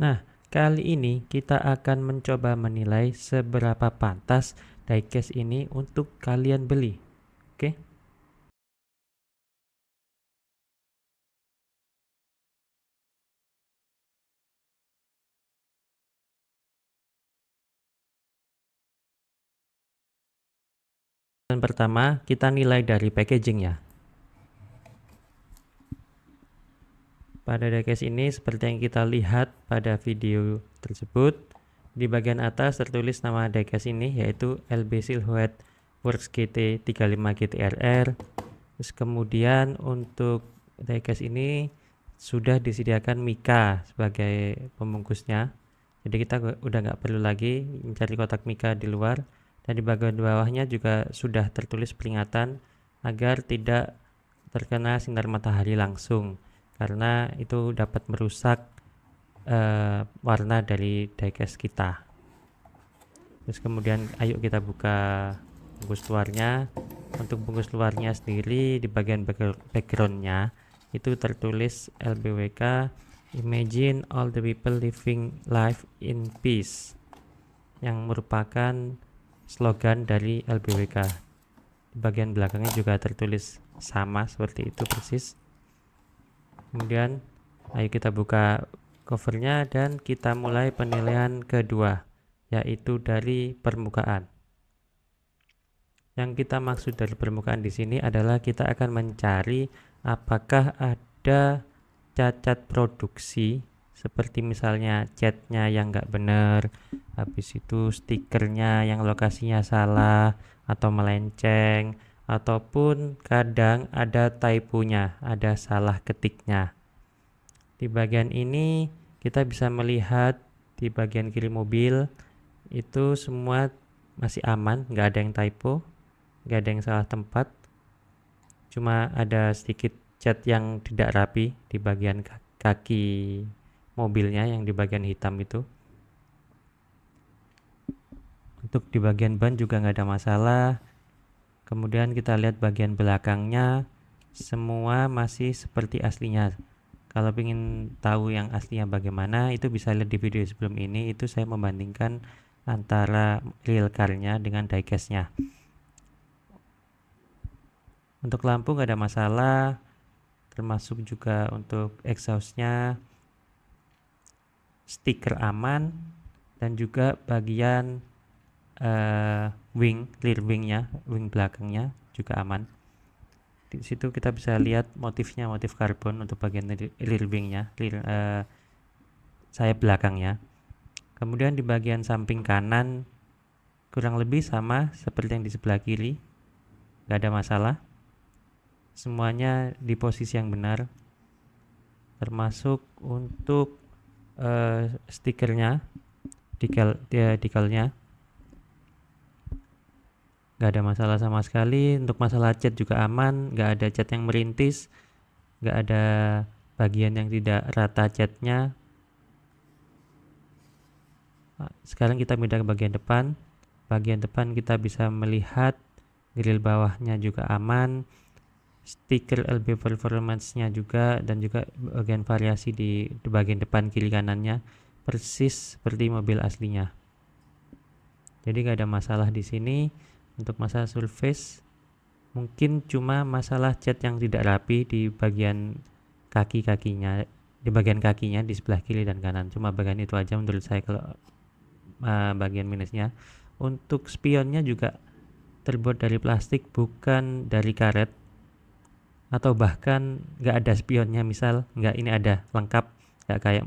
Nah, kali ini kita akan mencoba menilai seberapa pantas diecast ini untuk kalian beli. Oke? Dan pertama, kita nilai dari packaging ya. Pada diecast ini seperti yang kita lihat pada video tersebut, di bagian atas tertulis nama diecast ini yaitu LB Silhouette Works GT 35 GTRR. Terus kemudian untuk diecast ini sudah disediakan mika sebagai pembungkusnya. Jadi kita udah nggak perlu lagi mencari kotak mika di luar. Dan di bagian bawahnya juga sudah tertulis peringatan agar tidak terkena sinar matahari langsung, karena itu dapat merusak warna dari diecast kita. Terus kemudian ayo kita buka bungkus luarnya. Untuk bungkus luarnya sendiri di bagian backgroundnya itu tertulis LBWK Imagine all the people living life in peace, yang merupakan slogan dari LBWK. Di bagian belakangnya juga tertulis sama seperti itu persis. Kemudian ayo kita buka covernya dan kita mulai penilaian kedua, yaitu dari permukaan. Yang kita maksud dari permukaan di sini adalah kita akan mencari apakah ada cacat produksi, seperti misalnya catnya yang nggak benar, habis itu stikernya yang lokasinya salah atau melenceng, ataupun kadang ada typonya, ada salah ketiknya. Di bagian ini kita bisa melihat di bagian kiri mobil itu semua masih aman, nggak ada yang typo, nggak ada yang salah tempat, cuma ada sedikit cat yang tidak rapi di bagian kaki mobilnya yang di bagian hitam itu. Untuk di bagian ban juga nggak ada masalah. Kemudian kita lihat bagian belakangnya, semua masih seperti aslinya. Kalau ingin tahu yang aslinya bagaimana, itu bisa lihat di video sebelum ini. Itu saya membandingkan antara real car-nya dengan diecast-nya. Untuk lampu nggak ada masalah, termasuk juga untuk exhaust-nya, stiker aman, dan juga bagian rear wing-nya, wing belakangnya juga aman. Di situ kita bisa lihat motifnya, motif karbon untuk bagian rear wing-nya, sayap belakangnya. Kemudian di bagian samping kanan kurang lebih sama seperti yang di sebelah kiri, nggak ada masalah. Semuanya di posisi yang benar, termasuk untuk stikernya, decalnya nggak ada masalah sama sekali. Untuk masalah cat juga aman, nggak ada cat yang merintis, nggak ada bagian yang tidak rata catnya. Sekarang kita pindah ke bagian depan. Bagian depan kita bisa melihat grill bawahnya juga aman, stiker LB Performance-nya juga, dan juga bagian variasi di bagian depan kiri kanannya persis seperti mobil aslinya. Jadi nggak ada masalah di sini. Untuk masalah surface mungkin cuma masalah cat yang tidak rapi di bagian kaki-kakinya, di bagian kakinya di sebelah kiri dan kanan. Cuma bagian itu aja menurut saya kalau bagian minusnya. Untuk spionnya juga terbuat dari plastik, bukan dari karet, atau bahkan nggak ada spionnya. Misal nggak, ini ada lengkap, nggak kayak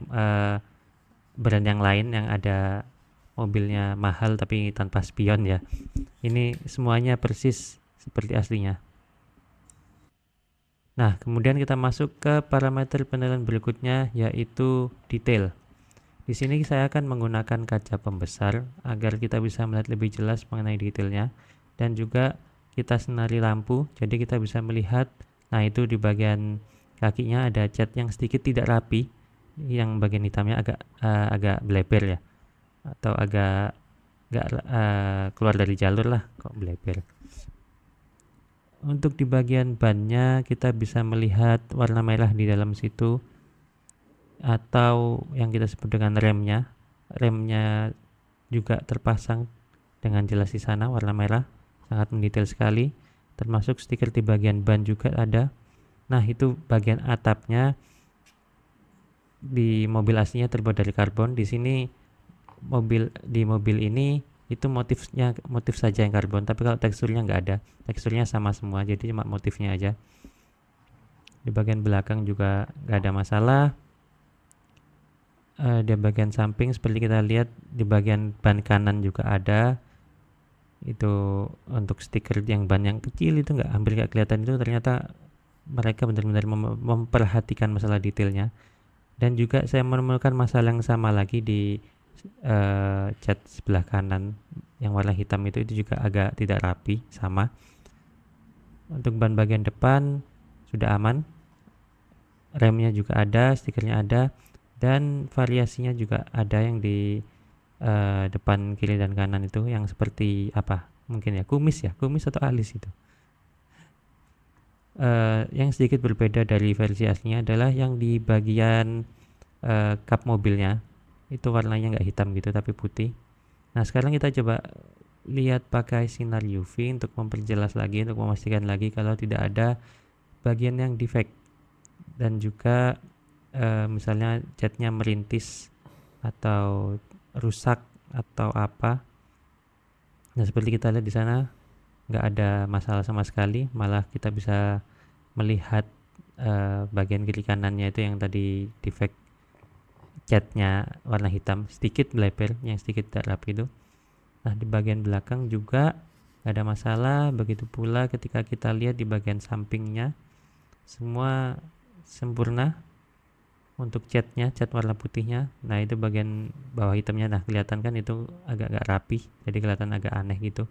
brand yang lain yang ada mobilnya mahal tapi tanpa spion ya. Ini semuanya persis seperti aslinya. Nah, kemudian kita masuk ke parameter penilaian berikutnya, yaitu detail. Di sini saya akan menggunakan kaca pembesar agar kita bisa melihat lebih jelas mengenai detailnya, dan juga kita senari lampu, jadi kita bisa melihat. Nah, itu di bagian kakinya ada cat yang sedikit tidak rapi, yang bagian hitamnya agak bleber ya, atau agak keluar dari jalur lah, kok bleber. Untuk di bagian bannya kita bisa melihat warna merah di dalam situ. atau yang kita sebut dengan remnya. Remnya juga terpasang dengan jelas di sana, warna merah, sangat mendetail sekali, termasuk stiker di bagian ban juga ada. Nah, itu bagian atapnya di mobil aslinya terbuat dari karbon. Di sini di mobil ini itu motif saja yang karbon, tapi kalau teksturnya nggak ada, teksturnya sama semua, jadi cuma motifnya aja. Di bagian belakang juga nggak ada masalah. Di bagian samping seperti kita lihat, di bagian ban kanan juga ada itu untuk stiker yang ban yang kecil itu hampir nggak kelihatan, itu ternyata mereka benar-benar memperhatikan masalah detailnya. Dan juga saya menemukan masalah yang sama lagi di cat sebelah kanan yang warna hitam itu juga agak tidak rapi sama. Untuk ban bagian depan sudah aman, remnya juga ada, stikernya ada, dan variasinya juga ada yang di depan kiri dan kanan itu yang seperti apa, mungkin ya kumis atau alis itu. Yang sedikit berbeda dari versi aslinya adalah yang di bagian kap mobilnya itu warnanya nggak hitam gitu tapi putih. Nah, sekarang kita coba lihat pakai sinar UV untuk memperjelas lagi, untuk memastikan lagi kalau tidak ada bagian yang defect dan juga misalnya catnya merintis atau rusak atau apa. Nah, seperti kita lihat di sana nggak ada masalah sama sekali, malah kita bisa melihat bagian kiri kanannya itu yang tadi defect catnya warna hitam sedikit bleber, yang sedikit tidak rapi itu. Nah, di bagian belakang juga nggak ada masalah, begitu pula ketika kita lihat di bagian sampingnya semua sempurna. Untuk cat warna putihnya, nah itu bagian bawah hitamnya, nah kelihatan kan itu agak rapi, jadi kelihatan agak aneh gitu.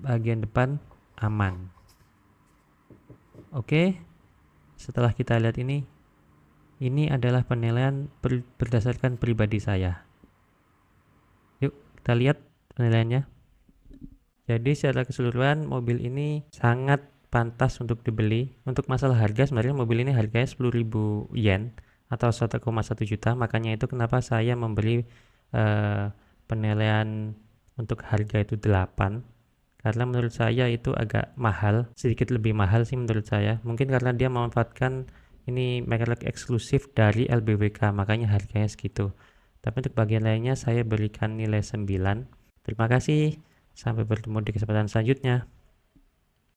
Bagian depan aman. Oke, setelah kita lihat ini adalah penilaian berdasarkan pribadi saya. Yuk kita lihat penilaiannya. Jadi secara keseluruhan mobil ini sangat pantas untuk dibeli. Untuk masalah harga, sebenarnya mobil ini harganya 10.000 yen atau 1,1 juta. Makanya itu kenapa saya memberi penilaian untuk harga itu 8. Karena menurut saya itu agak mahal, sedikit lebih mahal sih menurut saya. Mungkin karena dia memanfaatkan ini merek eksklusif dari LBWK, makanya harganya segitu. Tapi untuk bagian lainnya saya berikan nilai 9. Terima kasih. Sampai bertemu di kesempatan selanjutnya.